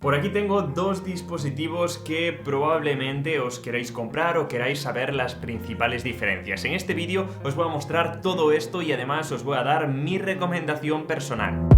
Por aquí tengo dos dispositivos que probablemente os queráis comprar o queráis saber las principales diferencias. En este vídeo os voy a mostrar todo esto y además os voy a dar mi recomendación personal.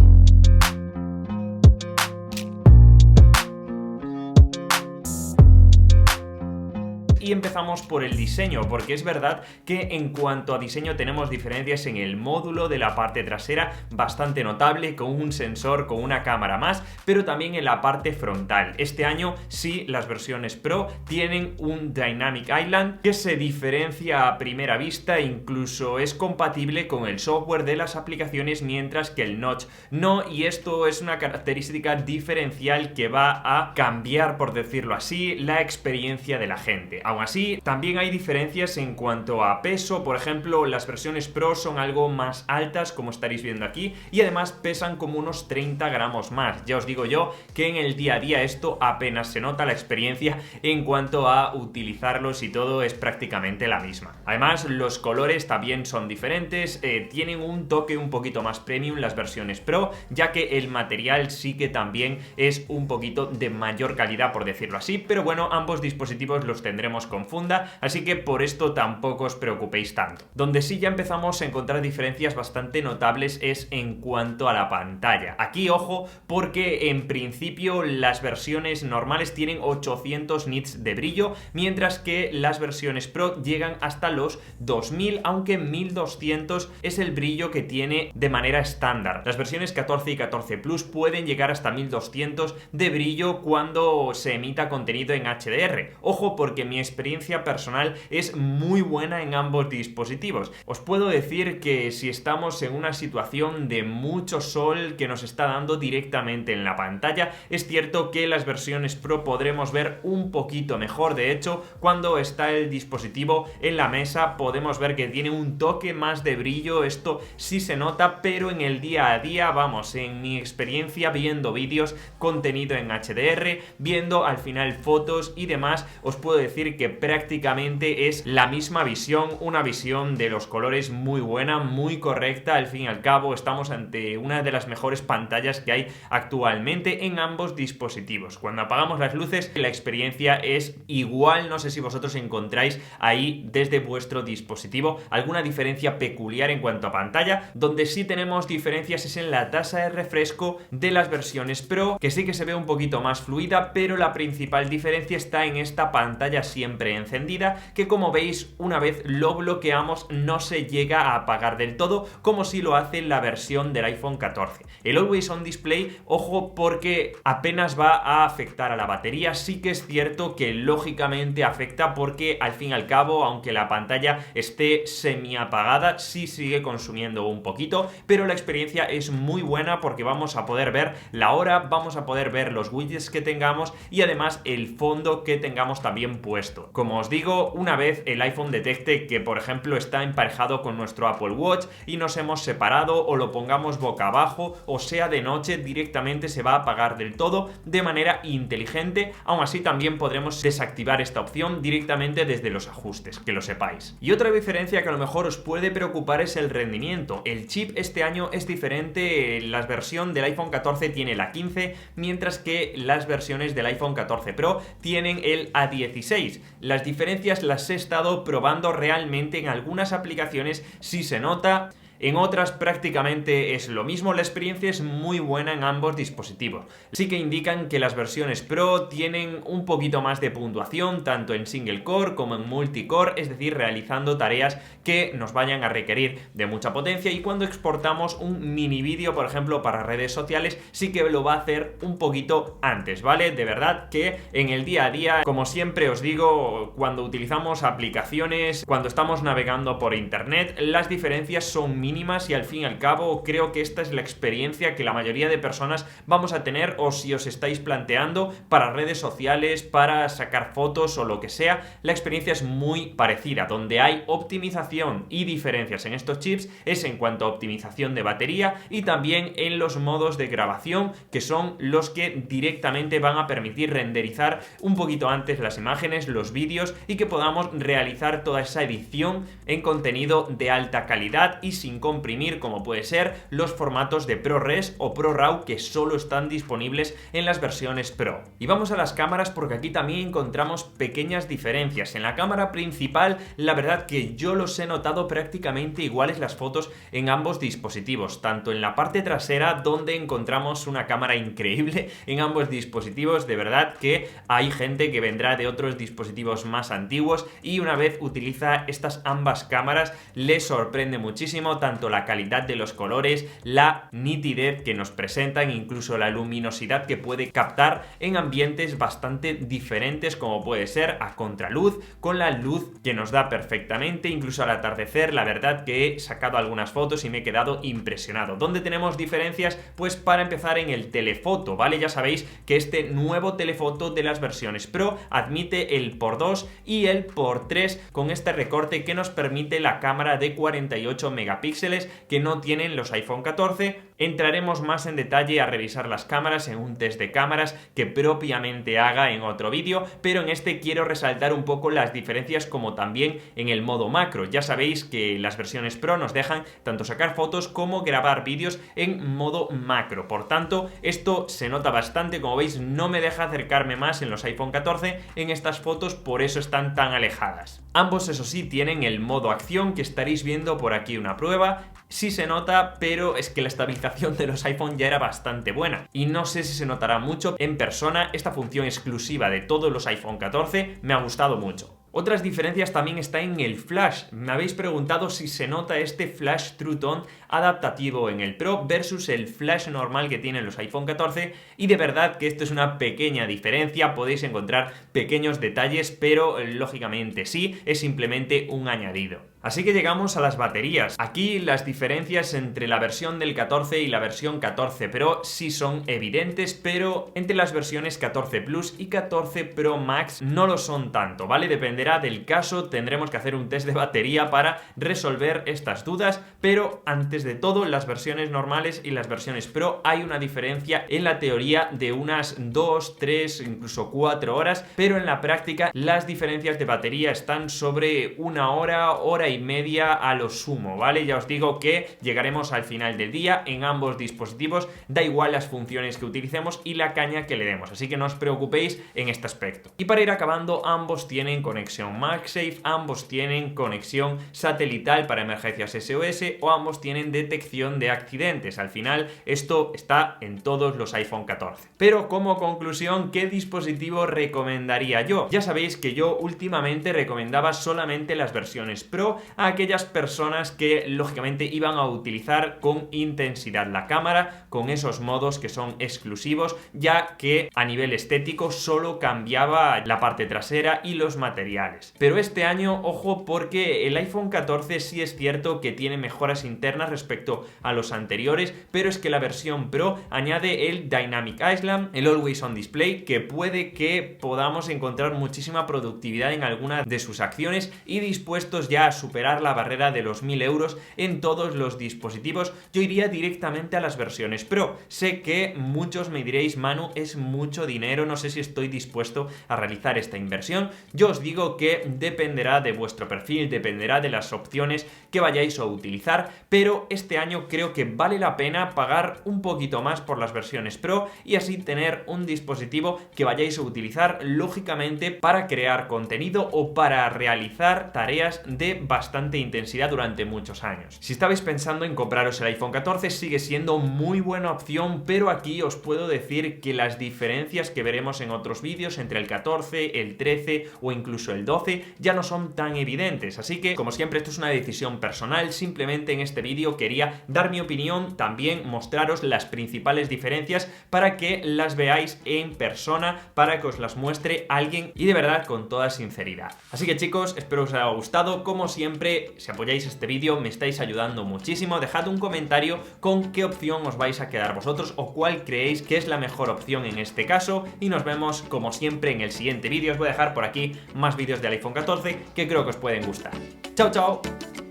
Y empezamos por el diseño, porque es verdad que en cuanto a diseño tenemos diferencias en el módulo de la parte trasera bastante notable, con un sensor, con una cámara más, pero también en la parte frontal. Este año sí, las versiones Pro tienen un Dynamic Island que se diferencia a primera vista, incluso es compatible con el software de las aplicaciones, mientras que el Notch no, y esto es una característica diferencial que va a cambiar, por decirlo así, la experiencia de la gente. Aún así, también hay diferencias en cuanto a peso. Por ejemplo, las versiones Pro son algo más altas, como estaréis viendo aquí, y además pesan como unos 30 gramos más. Ya os digo yo que en el día a día esto apenas se nota, la experiencia en cuanto a utilizarlos y todo es prácticamente la misma. Además, los colores también son diferentes, tienen un toque un poquito más premium las versiones Pro, ya que el material sí que también es un poquito de mayor calidad, por decirlo así, pero bueno, ambos dispositivos los tendremos con funda, así que por esto tampoco os preocupéis tanto. Donde sí ya empezamos a encontrar diferencias bastante notables es en cuanto a la pantalla. Aquí ojo, porque en principio las versiones normales tienen 800 nits de brillo, mientras que las versiones Pro llegan hasta los 2000, aunque 1200 es el brillo que tiene de manera estándar. Las versiones 14 y 14 Plus pueden llegar hasta 1200 de brillo cuando se emita contenido en HDR. Ojo, porque mi experiencia personal es muy buena en ambos dispositivos. Os puedo decir que si estamos en una situación de mucho sol que nos está dando directamente en la pantalla, es cierto que las versiones Pro podremos ver un poquito mejor. De hecho, cuando está el dispositivo en la mesa podemos ver que tiene un toque más de brillo, esto sí se nota, pero en el día a día, vamos, en mi experiencia viendo vídeos, contenido en HDR, viendo al final fotos y demás, os puedo decir que prácticamente es la misma visión, una visión de los colores muy buena, muy correcta. Al fin y al cabo estamos ante una de las mejores pantallas que hay actualmente en ambos dispositivos. Cuando apagamos las luces la experiencia es igual. No sé si vosotros encontráis ahí desde vuestro dispositivo alguna diferencia peculiar en cuanto a pantalla. Donde sí tenemos diferencias es en la tasa de refresco de las versiones Pro, que sí que se ve un poquito más fluida, pero la principal diferencia está en esta pantalla siempre encendida, que como veis, una vez lo bloqueamos no se llega a apagar del todo, como si lo hace la versión del iPhone 14. El Always On Display, ojo, porque apenas va a afectar a la batería. Sí que es cierto que lógicamente afecta, porque al fin y al cabo, aunque la pantalla esté semi apagada, sí sigue consumiendo un poquito, pero la experiencia es muy buena porque vamos a poder ver la hora, vamos a poder ver los widgets que tengamos y además el fondo que tengamos también puesto. Como os digo, una vez el iPhone detecte que, por ejemplo, está emparejado con nuestro Apple Watch y nos hemos separado, o lo pongamos boca abajo o sea de noche, directamente se va a apagar del todo de manera inteligente. Aún así también podremos desactivar esta opción directamente desde los ajustes, que lo sepáis. Y otra diferencia que a lo mejor os puede preocupar es el rendimiento. El chip este año es diferente, la versión del iPhone 14 tiene la 15, mientras que las versiones del iPhone 14 Pro tienen el A16. Las diferencias las he estado probando realmente en algunas aplicaciones, sí se nota. En otras prácticamente es lo mismo. La experiencia es muy buena en ambos dispositivos. Sí que indican que las versiones Pro tienen un poquito más de puntuación, tanto en single core como en multicore, es decir, realizando tareas que nos vayan a requerir de mucha potencia, y cuando exportamos un mini vídeo, por ejemplo, para redes sociales, sí que lo va a hacer un poquito antes, ¿vale? De verdad que en el día a día, como siempre os digo, cuando utilizamos aplicaciones, cuando estamos navegando por internet, las diferencias son mínimas, y al fin y al cabo creo que esta es la experiencia que la mayoría de personas vamos a tener, o si os estáis planteando para redes sociales, para sacar fotos o lo que sea, la experiencia es muy parecida. Donde hay optimización y diferencias en estos chips es en cuanto a optimización de batería y también en los modos de grabación, que son los que directamente van a permitir renderizar un poquito antes las imágenes, los vídeos, y que podamos realizar toda esa edición en contenido de alta calidad y sin comprimir, como puede ser los formatos de ProRes o ProRAW, que solo están disponibles en las versiones Pro. Y vamos a las cámaras, porque aquí también encontramos pequeñas diferencias. En la cámara principal, la verdad que yo los he notado prácticamente iguales las fotos en ambos dispositivos, tanto en la parte trasera, donde encontramos una cámara increíble en ambos dispositivos. De verdad que hay gente que vendrá de otros dispositivos más antiguos y una vez utiliza estas ambas cámaras les sorprende muchísimo tanto la calidad de los colores, la nitidez que nos presentan, incluso la luminosidad que puede captar en ambientes bastante diferentes, como puede ser a contraluz, con la luz que nos da perfectamente, incluso al atardecer. La verdad que he sacado algunas fotos y me he quedado impresionado. ¿Dónde tenemos diferencias? Pues para empezar en el telefoto, ¿vale? Ya sabéis que este nuevo telefoto de las versiones Pro admite el x2 y el x3 con este recorte que nos permite la cámara de 48 megapíxeles que no tienen los iPhone 14. Entraremos más en detalle a revisar las cámaras en un test de cámaras que propiamente haga en otro vídeo, pero en este quiero resaltar un poco las diferencias, como también en el modo macro. Ya sabéis que las versiones Pro nos dejan tanto sacar fotos como grabar vídeos en modo macro, por tanto esto se nota bastante. Como veis, no me deja acercarme más en los iPhone 14 en estas fotos, por eso están tan alejadas. Ambos, eso sí, tienen el modo acción, que estaréis viendo por aquí una prueba. Sí se nota, pero es que la estabilización de los iPhone ya era bastante buena y no sé si se notará mucho en persona. Esta función exclusiva de todos los iPhone 14 me ha gustado mucho. Otras diferencias también está en el flash. Me habéis preguntado si se nota este flash True Tone adaptativo en el Pro versus el flash normal que tienen los iPhone 14, y de verdad que esto es una pequeña diferencia. Podéis encontrar pequeños detalles, pero lógicamente sí, es simplemente un añadido. Así que llegamos a las baterías. Aquí las diferencias entre la versión del 14 y la versión 14 Pro sí son evidentes, pero entre las versiones 14 Plus y 14 Pro Max no lo son tanto, ¿vale? Dependerá del caso, tendremos que hacer un test de batería para resolver estas dudas, pero antes de todo, las versiones normales y las versiones Pro hay una diferencia en la teoría de unas 2, 3, incluso 4 horas, pero en la práctica las diferencias de batería están sobre una hora, hora y media a lo sumo, ¿vale? Ya os digo que llegaremos al final del día en ambos dispositivos, da igual las funciones que utilicemos y la caña que le demos, así que no os preocupéis en este aspecto. Y para ir acabando, ambos tienen conexión MagSafe, ambos tienen conexión satelital para emergencias SOS o ambos tienen detección de accidentes. Al final esto está en todos los iPhone 14. Pero como conclusión, ¿qué dispositivo recomendaría yo? Ya sabéis que yo últimamente recomendaba solamente las versiones Pro a aquellas personas que lógicamente iban a utilizar con intensidad la cámara, con esos modos que son exclusivos, ya que a nivel estético solo cambiaba la parte trasera y los materiales. Pero este año, ojo, porque el iPhone 14 sí es cierto que tiene mejoras internas respecto a los anteriores, pero es que la versión Pro añade el Dynamic Island, el Always On Display, que puede que podamos encontrar muchísima productividad en algunas de sus acciones, y dispuestos ya a superar la barrera de los 1000 euros en todos los dispositivos, yo iría directamente a las versiones Pro. Sé que muchos me diréis, Manu, es mucho dinero, no sé si estoy dispuesto a realizar esta inversión. Yo os digo que dependerá de vuestro perfil, dependerá de las opciones que vayáis a utilizar, pero este año creo que vale la pena pagar un poquito más por las versiones Pro y así tener un dispositivo que vayáis a utilizar lógicamente para crear contenido o para realizar tareas de bastante intensidad durante muchos años. Si estabais pensando en compraros el iPhone 14, sigue siendo muy buena opción, pero aquí os puedo decir que las diferencias que veremos en otros vídeos entre el 14, el 13 o incluso el 12 ya no son tan evidentes, así que como siempre esto es una decisión personal. Simplemente en este vídeo quería dar mi opinión, también mostraros las principales diferencias para que las veáis en persona, para que os las muestre alguien y de verdad con toda sinceridad. Así que chicos, espero os haya gustado. Como siempre, si apoyáis este vídeo me estáis ayudando muchísimo. Dejad un comentario con qué opción os vais a quedar vosotros o cuál creéis que es la mejor opción en este caso, y nos vemos como siempre en el siguiente vídeo. Os voy a dejar por aquí más vídeos del iPhone 14 que creo que os pueden gustar. ¡Chao, chao!